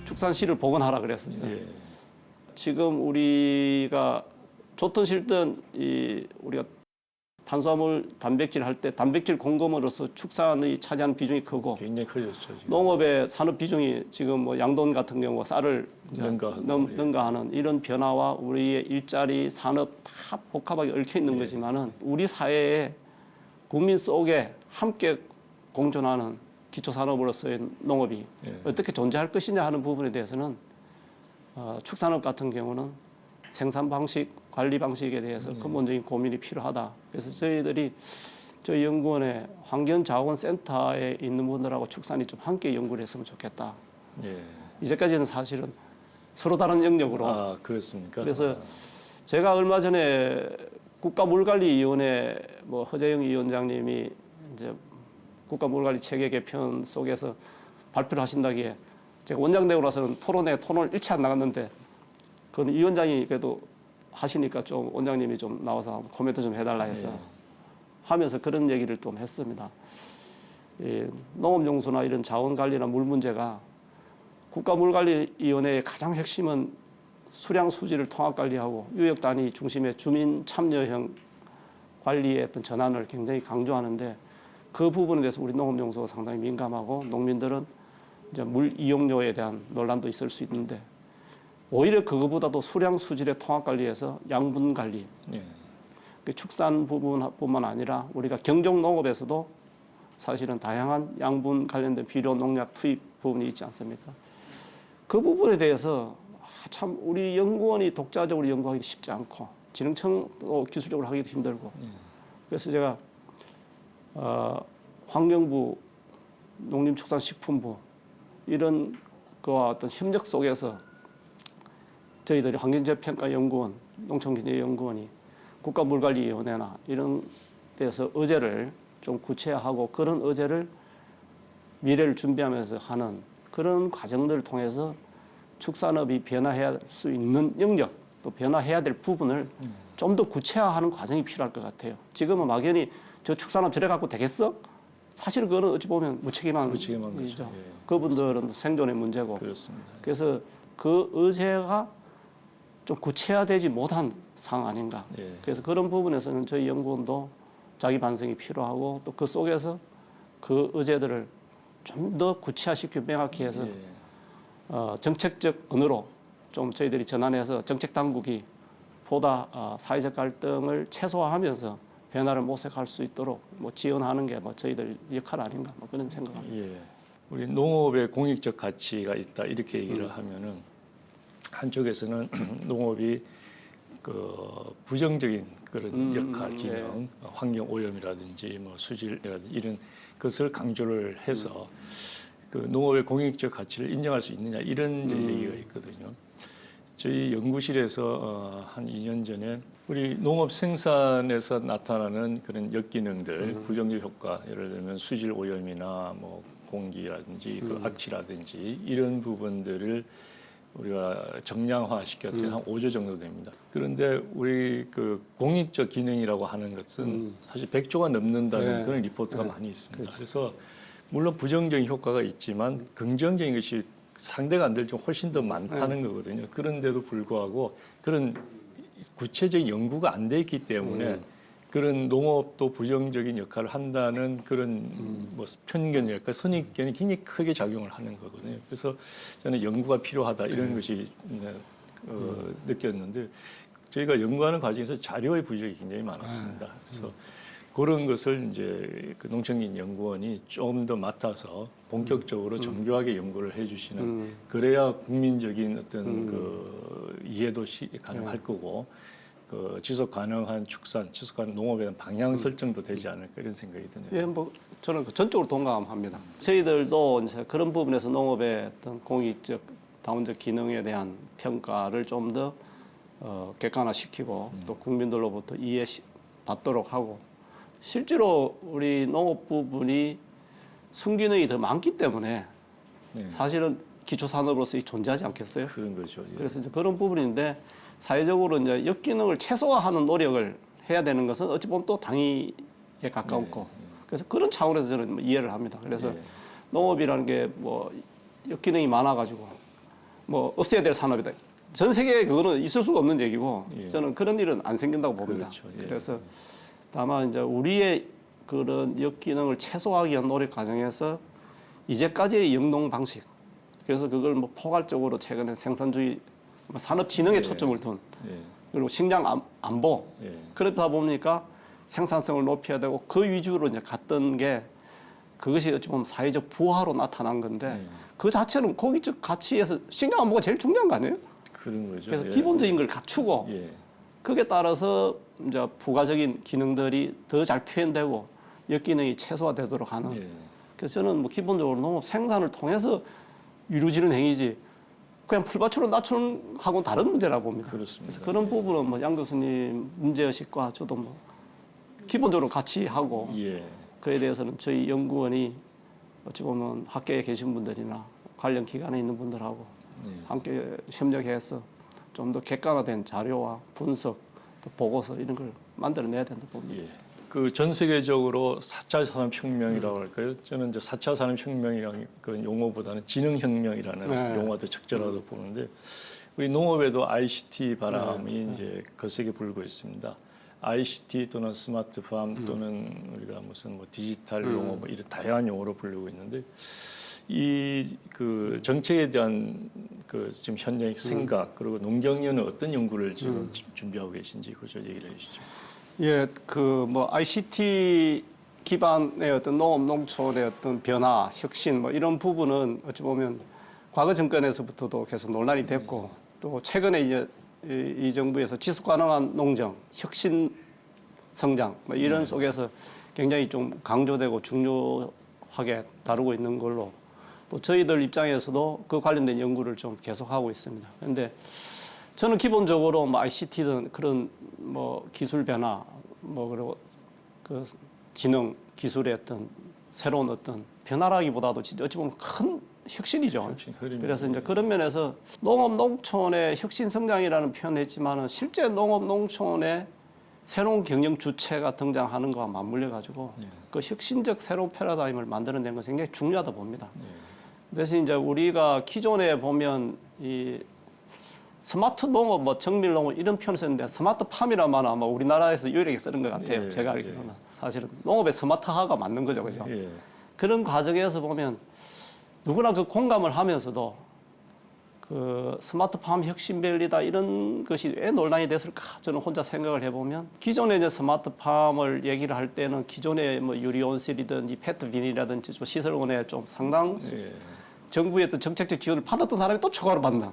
축산실을 복원하라 그랬어요. 예. 지금 우리가 좋든 싫든 우리가 탄수화물, 단백질 할 때 단백질 공급으로서 축산이 차지하는 비중이 크고 굉장히 커졌죠. 지금. 농업의 산업 비중이 지금 뭐 양돈 같은 경우 쌀을 능가하는 이런 변화와 우리의 일자리, 산업 다 복합하게 얽혀 있는 거지만은 우리 사회에 국민 속에 함께 공존하는 기초 산업으로서의 농업이 어떻게 존재할 것이냐 하는 부분에 대해서는 축산업 같은 경우는 생산 방식, 관리 방식에 대해서 근본적인 고민이 필요하다. 그래서 저희 연구원의 환경자원센터에 있는 분들하고 축산이 좀 함께 연구를 했으면 좋겠다. 예. 이제까지는 사실은 서로 다른 영역으로. 아, 그렇습니까? 그래서 제가 얼마 전에 국가물관리위원회 뭐 허재영 위원장님이 이제 국가물관리 체계 개편 속에서 발표를 하신다기에 제가 원장 되고 나서는 토론을 일치 안 나갔는데 그건 위원장이 그래도 하시니까 좀 원장님이 좀 나와서 코멘트 좀 해달라 해서 하면서 그런 얘기를 좀 했습니다. 농업용수나 이런 자원관리나 물 문제가 국가물관리위원회의 가장 핵심은 수량 수질을 통합관리하고 유역단위 중심의 주민 참여형 관리의 어떤 전환을 굉장히 강조하는데 그 부분에 대해서 우리 농업용수가 상당히 민감하고 농민들은 이제 물 이용료에 대한 논란도 있을 수 있는데 오히려 그거보다도 수량 수질의 통합 관리에서 양분 관리, 축산 부분뿐만 아니라 우리가 경정 농업에서도 사실은 다양한 양분 관련된 비료 농약 투입 부분이 있지 않습니까? 그 부분에 대해서 참 우리 연구원이 독자적으로 연구하기 쉽지 않고 진흥청도 기술적으로 하기도 힘들고 그래서 제가 환경부, 농림축산식품부 이런 그와 어떤 협력 속에서 저희들이 환경재평가연구원, 농촌경제연구원이 국가물관리위원회나 이런 데서 의제를 좀 구체화하고 그런 의제를 미래를 준비하면서 하는 그런 과정들을 통해서 축산업이 변화해야 수 있는 영역 또 변화해야 될 부분을 좀 더 구체화하는 과정이 필요할 것 같아요. 지금은 막연히 저 축산업 저래 갖고 되겠어? 사실 그거는 어찌 보면 무책임한 거죠. 그분들은 생존의 문제고. 그렇습니다. 그래서 그 의제가 좀 구체화되지 못한 상황 아닌가. 그래서 그런 부분에서는 저희 연구원도 자기 반성이 필요하고 또 그 속에서 그 의제들을 좀 더 구체화시키고 명확히 해서 정책적 언어로 좀 저희들이 전환해서 정책 당국이 보다 사회적 갈등을 최소화하면서 변화를 모색할 수 있도록 뭐 지원하는 게 뭐 저희들 역할 아닌가 뭐 그런 생각합니다. 우리 농업의 공익적 가치가 있다 이렇게 얘기를 하면은 한쪽에서는 농업이 그 부정적인 그런 역할, 기능, 환경 오염이라든지 뭐 수질이라든지 이런 것을 강조를 해서 그 농업의 공익적 가치를 인정할 수 있느냐 이런 이제 얘기가 있거든요. 저희 연구실에서 한 2년 전에 우리 농업 생산에서 나타나는 그런 역기능들, 부정적 효과, 예를 들면 수질 오염이나 뭐 공기라든지 그 악취라든지 이런 부분들을 우리가 정량화 시켰더니 한 5조 정도 됩니다. 그런데 우리 그 공익적 기능이라고 하는 것은 사실 100조가 넘는다는 그런 리포트가 많이 있습니다. 그래서 물론 부정적인 효과가 있지만 긍정적인 것이 상대가 안 될 좀 훨씬 더 많다는 거거든요. 그런데도 불구하고 그런 구체적인 연구가 안 돼 있기 때문에 그런 농업도 부정적인 역할을 한다는 그런 뭐 편견이랄까 선입견이 굉장히 크게 작용을 하는 거거든요. 그래서 저는 연구가 필요하다 이런 것이 느꼈는데 저희가 연구하는 과정에서 자료의 부족이 굉장히 많았습니다. 그래서 그런 것을 이제 그 농촌연구원이 좀 더 맡아서 본격적으로 정교하게 연구를 해주시는 그래야 국민적인 어떤 그 이해도 가능할 거고 그 지속 가능한 축산, 지속 가능한 농업에 대한 방향 설정도 되지 않을까 이런 생각이 드네요. 예, 뭐 저는 전적으로 동감합니다. 저희들도 이제 그런 부분에서 농업의 어떤 공익적, 다원적 기능에 대한 평가를 좀 더 객관화시키고 또 국민들로부터 이해받도록 하고 실제로 우리 농업 부분이 순기능이 더 많기 때문에 네. 사실은 기초산업으로서 존재하지 않겠어요? 그런 거죠. 예. 그래서 이제 그런 부분인데 사회적으로 이제 역기능을 최소화하는 노력을 해야 되는 것은 어찌 보면 또 당위에 가깝고 그래서 그런 차원에서 저는 뭐 이해를 합니다. 그래서 농업이라는 게 뭐 역기능이 많아가지고 뭐 없애야 될 산업이다. 전 세계에 그거는 있을 수가 없는 얘기고 저는 그런 일은 안 생긴다고 봅니다. 그렇죠. 그래서 다만 이제 우리의 그런 역기능을 최소화하기 위한 노력 과정에서 이제까지의 영농 방식 그래서 그걸 뭐 포괄적으로 최근에 생산주의 산업 진흥에 초점을 둔 그리고 식량 안보 그러다 보니까 생산성을 높여야 되고 그 위주로 이제 갔던 게 그것이 어찌 보면 사회적 부하로 나타난 건데 그 자체는 고기적 가치에서 식량 안보가 제일 중요한 거 아니에요? 그런 거죠. 그래서 기본적인 걸 갖추고 그게 따라서 이제 부가적인 기능들이 더 잘 표현되고 역기능이 최소화되도록 하는. 그래서 저는 뭐 기본적으로 농업 생산을 통해서 이루어지는 행위지 그냥 풀밭으로 낮추는 하고는 다른 문제라고 봅니다. 그렇습니다. 그래서 그런 부분은 뭐 양 교수님 문제의식과 저도 뭐 기본적으로 같이 하고 그에 대해서는 저희 연구원이 어찌 보면 학계에 계신 분들이나 관련 기관에 있는 분들하고 함께 협력해서 좀 더 객관화된 자료와 분석, 또 보고서 이런 걸 만들어내야 된다 봅니다. 그 전 세계적으로 4차 산업혁명이라고 할까요? 저는 이제 4차 산업혁명이라는 그 용어보다는 진흥혁명이라는 용어가 더 적절하다고 보는데 우리 농업에도 ICT 바람이 이제 거세게 불고 있습니다. ICT 또는 스마트팜 또는 우리가 무슨 뭐 디지털 용어 뭐 이런 다양한 용어로 부르고 있는데 이 그 정책에 대한 그 지금 현재 생각 그리고 농경위원회 어떤 연구를 지금 준비하고 계신지 그저 얘기를 해주시죠. 예, 그 뭐 ICT 기반의 어떤 농업 농촌의 어떤 변화, 혁신 뭐 이런 부분은 어찌 보면 과거 정권에서부터도 계속 논란이 됐고 또 최근에 이제 이 정부에서 지속 가능한 농정, 혁신 성장 뭐 이런 속에서 굉장히 좀 강조되고 중요하게 다루고 있는 걸로 또 저희들 입장에서도 그 관련된 연구를 좀 계속하고 있습니다. 그런데 저는 기본적으로 뭐 ICT든 그런 뭐 기술 변화 뭐 그리고 그 지능 기술의 어떤 새로운 어떤 변화라기보다도 어찌 보면 큰 혁신이죠. 그래서 이제 그런 면에서 농업 농촌의 혁신 성장이라는 표현을 했지만은 실제 농업 농촌의 새로운 경영 주체가 등장하는 거와 맞물려 가지고 그 혁신적 새로운 패러다임을 만들어낸 건 굉장히 중요하다 봅니다. 그래서 이제 우리가 기존에 보면 이 스마트 농업, 뭐 정밀 농업 이런 표현을 썼는데 스마트팜이라는 말은 아마 우리나라에서 유일하게 쓰는 것 같아요. 제가 알기로는 사실은 농업의 스마트화가 맞는 거죠, 그죠? 그런 과정에서 보면 누구나 그 공감을 하면서도 그 스마트팜 혁신별이다 이런 것이 왜 논란이 됐을까 저는 혼자 생각을 해보면 기존에 이제 스마트팜을 얘기를 할 때는 기존의 뭐 유리온실이든지 페트 비닐이라든지 좀 시설원에 좀 상당수 정부의 어떤 정책적 지원을 받았던 사람이 또 추가로 받는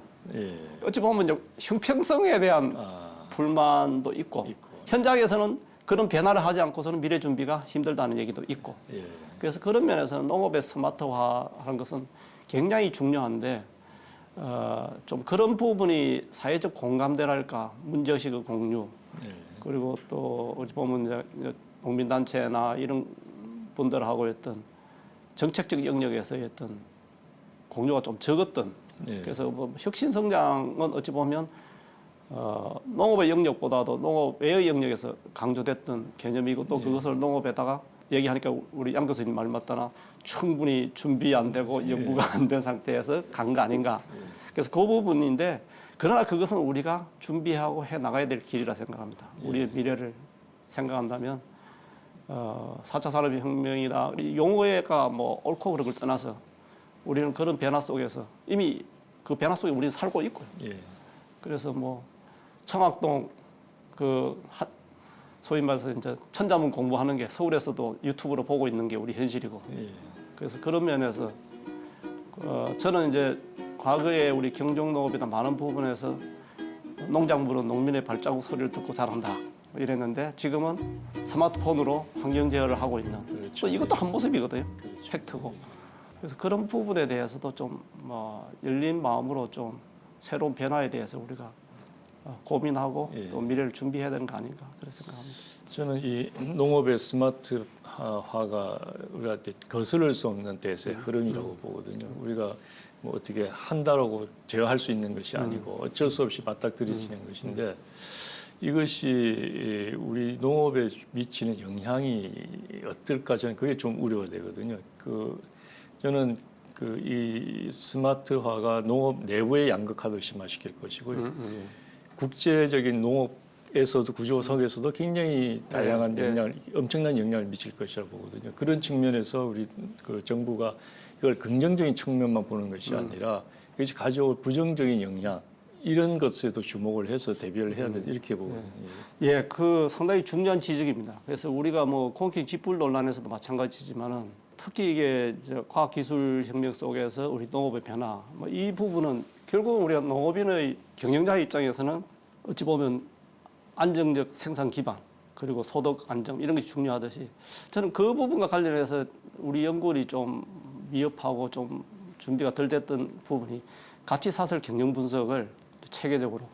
어찌 보면 이제 형평성에 대한 불만도 있고 현장에서는 그런 변화를 하지 않고서는 미래 준비가 힘들다는 얘기도 있고 그래서 그런 면에서는 농업의 스마트화하는 것은 굉장히 중요한데 좀 그런 부분이 사회적 공감대랄까 문제의식의 공유 그리고 또 어찌 보면 이제 농민단체나 이런 분들하고 했던 정책적 영역에서의 어떤 공유가 좀 적었던 그래서 뭐 혁신 성장은 어찌 보면 농업의 영역보다도 농업 외의 영역에서 강조됐던 개념이고 또 그것을 농업에다가 얘기하니까 우리 양 교수님 말 맞다나 충분히 준비 안 되고 연구가 안 된 상태에서 간 거 아닌가. 그래서 그 부분인데 그러나 그것은 우리가 준비하고 해 나가야 될 길이라 생각합니다. 우리의 미래를 생각한다면 4차 산업혁명이나 용어가 뭐 옳고 그른 걸 떠나서 우리는 그런 변화 속에서 이미 그 변화 속에 우리는 살고 있고요. 그래서 뭐 청학동 그 소위 말해서 이제 천자문 공부하는 게 서울에서도 유튜브로 보고 있는 게 우리 현실이고 예. 그래서 그런 면에서 저는 이제 과거에 우리 경종농업이나 많은 부분에서 농작물은 농민의 발자국 소리를 듣고 자란다 이랬는데 지금은 스마트폰으로 환경 제어를 하고 있는 그렇죠. 또 이것도 한 모습이거든요. 그렇죠. 팩트고 그래서 그런 부분에 대해서도 좀 열린 마음으로 좀 새로운 변화에 대해서 우리가 고민하고 예. 또 미래를 준비해야 되는 거 아닌가 그렇게 생각합니다. 저는 이 농업의 스마트화가 우리가 거스를 수 없는 대세 흐름이라고 보거든요. 우리가 뭐 어떻게 한다라고 제어할 수 있는 것이 아니고 어쩔 수 없이 맞닥뜨려지는 것인데 이것이 우리 농업에 미치는 영향이 어떨까 저는 그게 좀 우려가 되거든요. 저는 이 스마트화가 농업 내부에 양극화도 심화시킬 것이고요. 국제적인 농업에서도 구조 속에서도 굉장히 다양한 영향을 엄청난 영향을 미칠 것이라고 보거든요. 그런 측면에서 우리 정부가 이걸 긍정적인 측면만 보는 것이 아니라 이것이 가져올 부정적인 영향 이런 것에도 주목을 해서 대비를 해야 된다 이렇게 보거든요. 예, 그 상당히 중요한 지적입니다. 그래서 우리가 뭐 콩키 쥐뿔 논란에서도 마찬가지지만은 특히 이게 과학기술혁명 속에서 우리 농업의 변화 이 부분은 결국 우리가 농업인의 경영자 입장에서는 어찌 보면 안정적 생산 기반 그리고 소득 안정 이런 것이 중요하듯이 저는 그 부분과 관련해서 우리 연구원이 좀 미흡하고 좀 준비가 덜 됐던 부분이 가치사슬 경영 분석을 체계적으로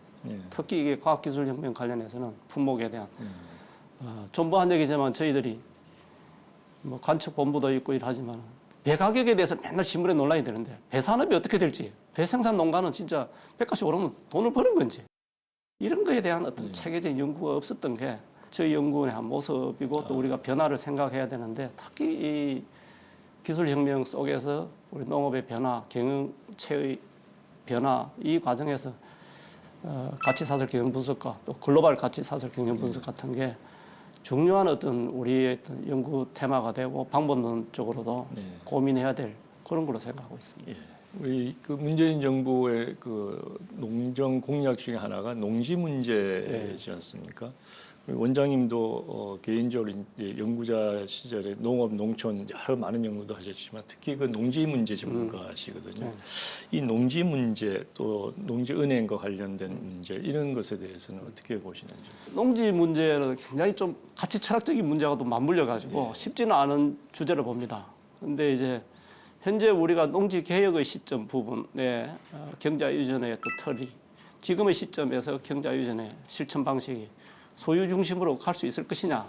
특히 이게 과학기술혁명 관련해서는 품목에 대한 존버한 얘기지만 저희들이 뭐 관측본부도 있고 일하지만 배 가격에 대해서 맨날 신문에 논란이 되는데 배 산업이 어떻게 될지 배 생산 농가는 진짜 배값이 오르면 돈을 버는 건지 이런 거에 대한 어떤 체계적인 연구가 없었던 게 저희 연구원의 한 모습이고 또 우리가 변화를 생각해야 되는데 특히 이 기술혁명 속에서 우리 농업의 변화, 경영체의 변화 이 과정에서 가치사슬 경영 분석과 또 글로벌 가치사슬 경영 분석 같은 게 중요한 어떤 우리의 어떤 연구 테마가 되고 방법론적으로도 고민해야 될 그런 걸로 생각하고 있습니다. 예. 우리 문재인 정부의 농정 공약 중에 하나가 농지 문제지 않습니까? 원장님도 개인적으로 이제 연구자 시절에 농업, 농촌 여러 많은 연구도 하셨지만 특히 농지 문제 전문가시거든요. 이 농지 문제 또 농지 은행과 관련된 문제 이런 것에 대해서는 어떻게 보시는지? 농지 문제는 굉장히 좀 가치 철학적인 문제가 또 맞물려 가지고 쉽지는 않은 주제를 봅니다. 그런데 이제 현재 우리가 농지 개혁의 시점 부분에 경자 유전의 또 틀이 지금의 시점에서 경자 유전의 실천 방식이 소유 중심으로 갈 수 있을 것이냐.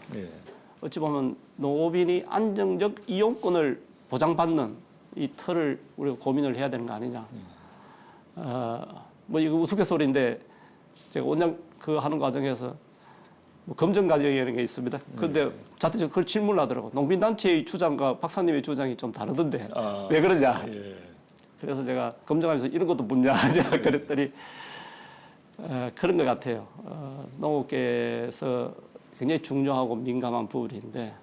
어찌 보면 농업인이 안정적 이용권을 보장받는 이 틀을 우리가 고민을 해야 되는 거 아니냐. 뭐 이거 우스갯소리인데 제가 원장 하는 과정에서 뭐 검증 과정이라는 게 있습니다. 그런데 자체적으로 그걸 질문을 하더라고. 농민단체의 주장과 박사님의 주장이 좀 다르던데 왜 그러냐. 그래서 제가 검증하면서 이런 것도 묻냐 제가 그랬더니 그런 것 같아요. 농업계에서 굉장히 중요하고 민감한 부분인데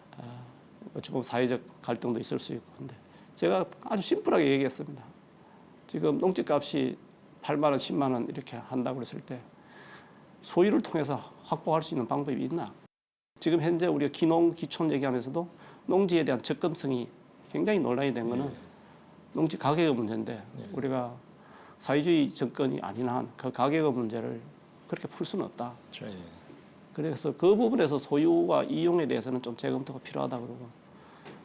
어찌 보면 사회적 갈등도 있을 수 있고 근데 제가 아주 심플하게 얘기했습니다. 지금 농지값이 8만 원, 10만 원 이렇게 한다고 그랬을 때 소유를 통해서 확보할 수 있는 방법이 있나? 지금 현재 우리가 기농, 기촌 얘기하면서도 농지에 대한 접근성이 굉장히 논란이 된 거는 농지 가격의 문제인데 우리가 사회주의 정권이 아닌 한 그 가격의 문제를 그렇게 풀 수는 없다. 그래서 그 부분에서 소유와 이용에 대해서는 좀 재검토가 필요하다 그러고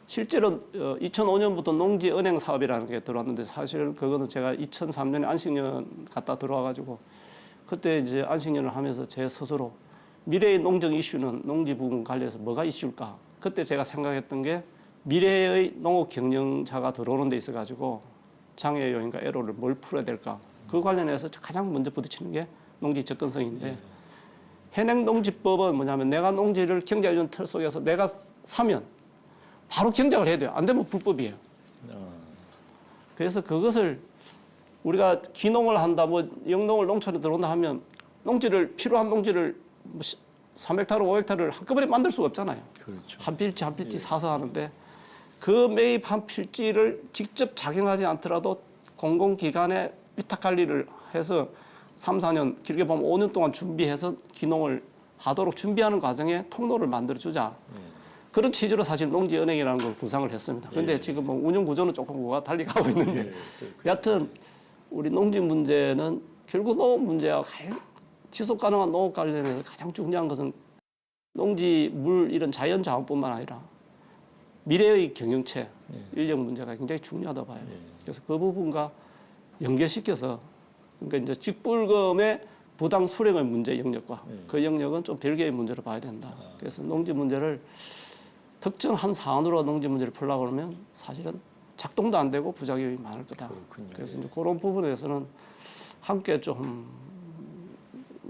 실제로 2005년부터 농지은행 사업이라는 게 들어왔는데 사실은 그거는 제가 2003년에 안식년 갔다 들어와가지고 그때 이제 안식년을 하면서 제 스스로 미래의 농정 이슈는 농지 부분 관련해서 뭐가 이슈일까? 그때 제가 생각했던 게 미래의 농업 경영자가 들어오는 데 있어가지고 장애 요인과 애로를 뭘 풀어야 될까? 그 관련해서 가장 먼저 부딪히는 게 농지 접근성인데 현행농지법은 뭐냐면 내가 농지를 경자유전 틀 속에서 내가 사면 바로 경작을 해야 돼요. 안 되면 불법이에요. 그래서 그것을 우리가 기농을 한다, 뭐 영농을 농촌에 들어온다 하면 농지를 필요한 농지를 뭐 3헥타르, 5헥타르를 한꺼번에 만들 수가 없잖아요. 그렇죠. 한 필지 사서 하는데 그 매입한 필지를 직접 작용하지 않더라도 공공기관에 위탁 관리를 해서 3, 4년 길게 보면 5년 동안 준비해서 기농을 하도록 준비하는 과정에 통로를 만들어 주자. 그런 취지로 사실 농지은행이라는 걸 구상을 했습니다. 그런데 지금 뭐 운영 구조는 조금 그와 달리 가고 있는데 여하튼 우리 농지 문제는 결국 농업 문제와 지속 가능한 농업 관련해서 가장 중요한 것은 농지, 물 이런 자연 자원뿐만 아니라 미래의 경영체, 인력 문제가 굉장히 중요하다 봐요. 그래서 그 부분과 연계시켜서 그러니까 이제 직불금의 부당 수령의 문제 영역과 그 영역은 좀 별개의 문제로 봐야 된다. 그래서 농지 문제를 특정한 사안으로 농지 문제를 풀려고 그러면 사실은 작동도 안 되고 부작용이 많을 거다. 그렇군요. 그래서 이제 그런 부분에서는 함께 좀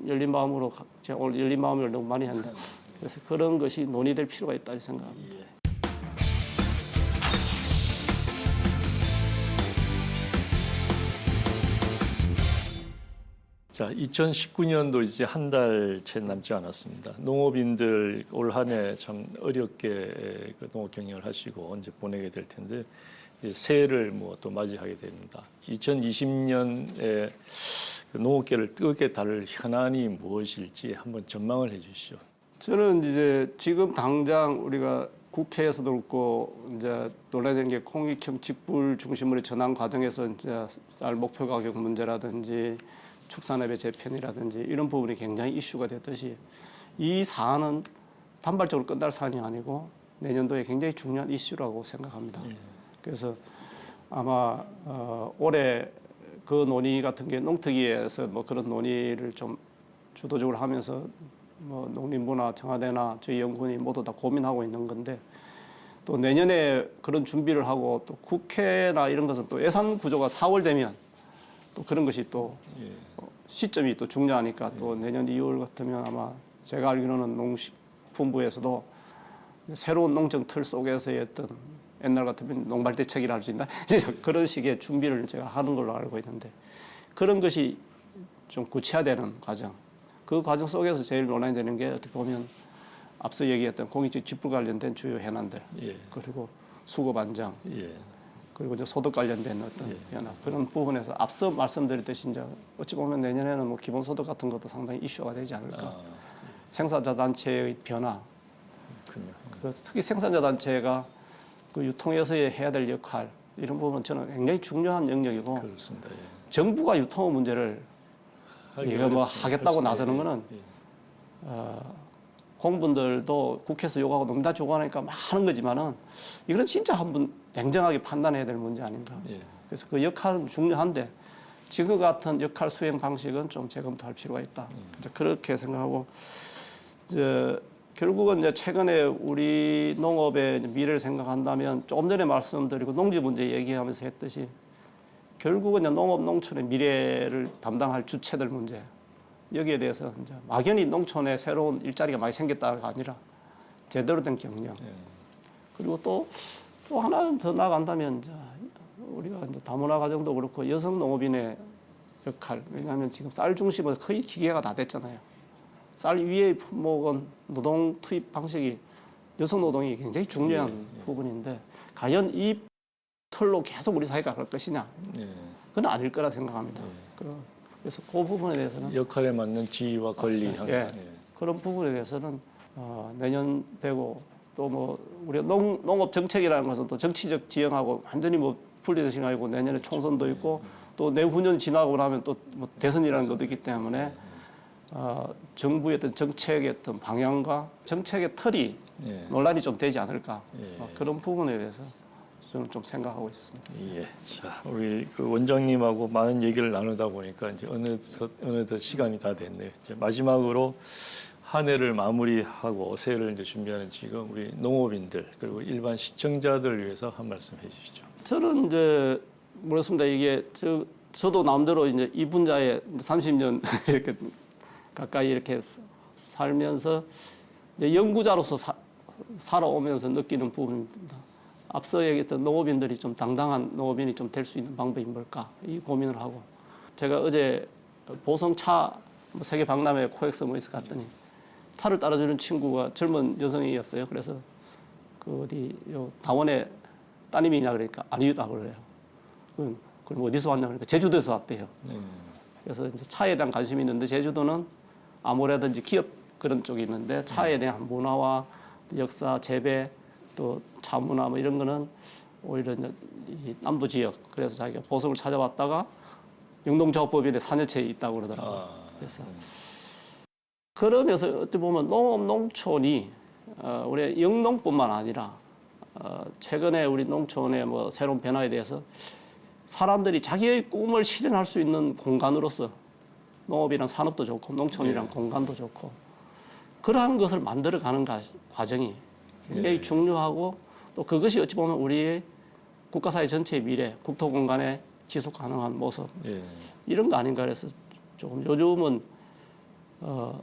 열린 마음으로 제가 오늘 열린 마음을 너무 많이 했는데 그래서 그런 것이 논의될 필요가 있다고 생각합니다. 자, 2019년도 이제 한 달 채 남지 않았습니다. 농업인들 올 한 해 참 어렵게 그 농업 경영을 하시고 언제 보내게 될 텐데 이제 새해를 뭐 또 맞이하게 됩니다. 2020년에 그 농업계를 뜨겁게 다룰 현안이 무엇일지 한번 전망을 해주시죠. 저는 이제 지금 당장 우리가 국회에서도 그렇고 이제 논란된 게 공익형 직불 중심으로 전환 과정에서 이제 쌀 목표 가격 문제라든지 축산업의 재편이라든지 이런 부분이 굉장히 이슈가 됐듯이 이 사안은 단발적으로 끝날 사안이 아니고 내년도에 굉장히 중요한 이슈라고 생각합니다. 그래서 아마 올해 그 논의 같은 게 농특위에서 뭐 그런 논의를 좀 주도적으로 하면서 뭐 농림부나 청와대나 저희 연구원이 모두 다 고민하고 있는 건데 또 내년에 그런 준비를 하고 또 국회나 이런 것은 또 예산 구조가 4월 되면 또 그런 것이 또 시점이 또 중요하니까 또 내년 2월 같으면 아마 제가 알기로는 농식품부에서도 새로운 농정 틀 속에서의 어떤 옛날 같으면 농발대책이라 할 수 있나 그런 식의 준비를 제가 하는 걸로 알고 있는데 그런 것이 좀 구체화되는 과정 그 과정 속에서 제일 논란이 되는 게 어떻게 보면 앞서 얘기했던 공익적 직불 관련된 주요 현안들 그리고 수급 안정 그리고 이제 소득 관련된 어떤 변화 그런 부분에서 앞서 말씀드렸듯이 이제 어찌 보면 내년에는 뭐 기본소득 같은 것도 상당히 이슈가 되지 않을까. 생산자 단체의 변화. 특히 생산자 단체가 그 유통에서의 해야 될 역할 이런 부분은 저는 굉장히 중요한 영역이고 그렇습니다. 정부가 유통 문제를 이거 뭐 하겠다고 나서는 거는 공분들도 국회에서 요구하고 농단 요구하니까 막 하는 거지만은 이거는 진짜 한번 냉정하게 판단해야 될 문제 아닌가. 그래서 그 역할은 중요한데 지금 같은 역할 수행 방식은 좀 재검토할 필요가 있다. 이제 그렇게 생각하고 이제 결국은 이제 최근에 우리 농업의 미래를 생각한다면 조금 전에 말씀드리고 농지 문제 얘기하면서 했듯이 결국은 이제 농업 농촌의 미래를 담당할 주체들 문제. 여기에 대해서 이제 막연히 농촌에 새로운 일자리가 많이 생겼다가 아니라 제대로 된 경영. 그리고 또 하나 더 나간다면 이제 우리가 이제 다문화 가정도 그렇고 여성 농업인의 역할. 왜냐하면 지금 쌀 중심은 거의 기계가 다 됐잖아요. 쌀 위의 품목은 노동 투입 방식이 여성 노동이 굉장히 중요한 부분인데 과연 이 틀로 계속 우리 사회가 갈 것이냐? 그건 아닐 거라 생각합니다. 그래서 그 부분에 대해서는 역할에 맞는 지위와 권리 그런 부분에 대해서는 내년 되고 또 뭐 우리 농업 정책이라는 것은 또 정치적 지형하고 완전히 뭐 분리되신 거 아니고 내년에 총선도 있고 또 내후년 지나고 나면 또 뭐 대선이라는 것도 있기 때문에 정부의 어떤 정책의 어떤 방향과 정책의 틀이 논란이 좀 되지 않을까 그런 부분에 대해서 저는 좀 생각하고 있습니다. 자, 우리 그 원장님하고 많은 얘기를 나누다 보니까 이제 어느덧 시간이 다 됐네요. 이제 마지막으로 한 해를 마무리하고 새해를 이제 준비하는 지금 우리 농업인들 그리고 일반 시청자들 위해서 한 말씀 해주시죠. 저는 이제 모르겠습니다. 이게 저도 남대로 이제 이 분야에 30년 이렇게 가까이 이렇게 살면서 이제 연구자로서 살아오면서 느끼는 부분입니다. 앞서 얘기했던 농업인들이 좀 당당한 농업인이 좀 될 수 있는 방법이 뭘까 이 고민을 하고 제가 어제 보성차 세계 박람회 코엑스 모이스 갔더니 차를 따라주는 친구가 젊은 여성이었어요. 그래서 그 어디 요 다원에 따님이냐 그러니까 아니다 그래요. 그럼 어디서 왔냐 그러니까 제주도에서 왔대요. 그래서 이제 차에 대한 관심이 있는데 제주도는 아무래든지 기업 그런 쪽이 있는데 차에 대한 문화와 역사, 재배, 또 차문화 뭐 이런 거는 오히려 이제 이 남부 지역 그래서 자기가 보석을 찾아왔다가 영농조합법인의 산여체에 있다고 그러더라고요. 그래서 그러면서 어떻게 보면 농업 농촌이 우리 영농뿐만 아니라 최근에 우리 농촌의 뭐 새로운 변화에 대해서 사람들이 자기의 꿈을 실현할 수 있는 공간으로서 농업이란 산업도 좋고 농촌이란 공간도 좋고 그러한 것을 만들어가는 과정이 굉장히 중요하고 또 그것이 어찌 보면 우리의 국가사회 전체의 미래, 국토 공간의 지속 가능한 모습 이런 거 아닌가 그래서 조금 요즘은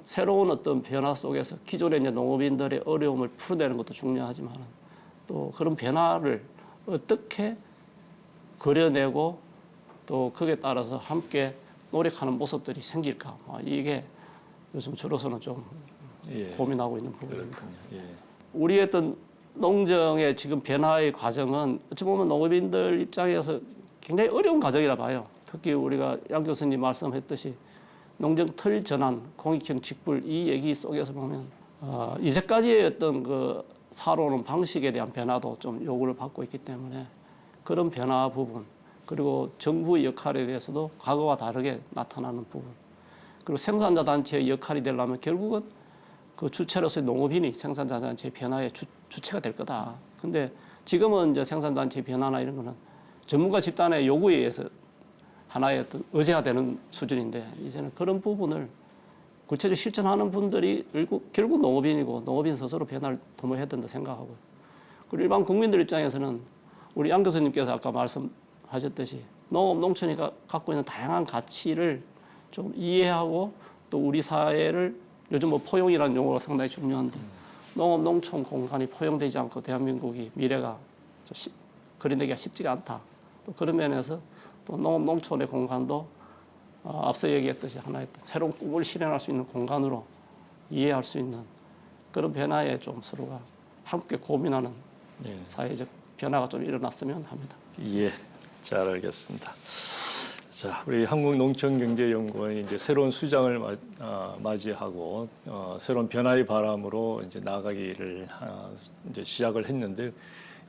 새로운 어떤 변화 속에서 기존의 이제 농업인들의 어려움을 풀어내는 것도 중요하지만 또 그런 변화를 어떻게 그려내고 또 거기에 따라서 함께 노력하는 모습들이 생길까 이게 요즘 저로서는 좀 고민하고 있는 부분입니다. 우리의 어떤 농정의 지금 변화의 과정은 어찌 보면 농업인들 입장에서 굉장히 어려운 과정이라 봐요. 특히 우리가 양 교수님 말씀했듯이 농정 틀 전환, 공익형 직불 이 얘기 속에서 보면 이제까지의 어떤 그 살아오는 방식에 대한 변화도 좀 요구를 받고 있기 때문에 그런 변화 부분 그리고 정부의 역할에 대해서도 과거와 다르게 나타나는 부분 그리고 생산자 단체의 역할이 되려면 결국은 그 주체로서의 농업인이 생산자 단체의 변화의 주체가 될 거다. 근데 지금은 이제 생산자 단체의 변화나 이런 거는 전문가 집단의 요구에 의해서 하나의 어떤 의제가 되는 수준인데 이제는 그런 부분을 구체적으로 실천하는 분들이 결국 농업인이고 농업인 스스로 변화를 도모해야 된다 생각하고요. 그리고 일반 국민들 입장에서는 우리 양 교수님께서 아까 말씀하셨듯이 농업, 농촌이 갖고 있는 다양한 가치를 좀 이해하고 또 우리 사회를 요즘 뭐 포용이라는 용어가 상당히 중요한데 농업, 농촌 공간이 포용되지 않고 대한민국이 미래가 그려내기가 쉽지가 않다. 또 그런 면에서 또 농업, 농촌의 공간도 앞서 얘기했듯이 하나의 새로운 꿈을 실현할 수 있는 공간으로 이해할 수 있는 그런 변화에 좀 서로가 함께 고민하는 사회적 변화가 좀 일어났으면 합니다. 예, 잘 알겠습니다. 자, 우리 한국농촌경제연구원이 이제 새로운 수장을 맞이하고 새로운 변화의 바람으로 이제 나아가기를 이제 시작을 했는데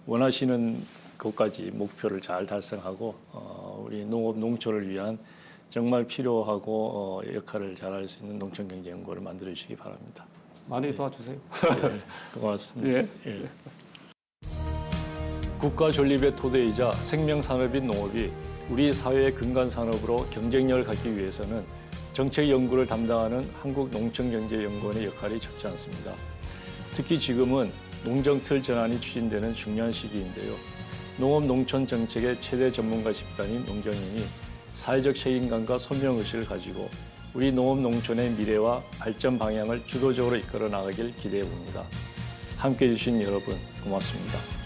원하시는 것까지 목표를 잘 달성하고 우리 농업 농촌을 위한 정말 필요하고 역할을 잘할 수 있는 농촌경제연구원을 만들어 주시기 바랍니다. 많이 도와주세요. 고맙습니다. 예. 국가 존립의 토대이자 생명산업인 농업이 우리 사회의 근간 산업으로 경쟁력을 갖기 위해서는 정책 연구를 담당하는 한국농촌경제연구원의 역할이 적지 않습니다. 특히 지금은 농정틀 전환이 추진되는 중요한 시기인데요. 농업 농촌 정책의 최대 전문가 집단인 농경인이 사회적 책임감과 선명의식을 가지고 우리 농업 농촌의 미래와 발전 방향을 주도적으로 이끌어 나가길 기대해 봅니다. 함께해 주신 여러분 고맙습니다.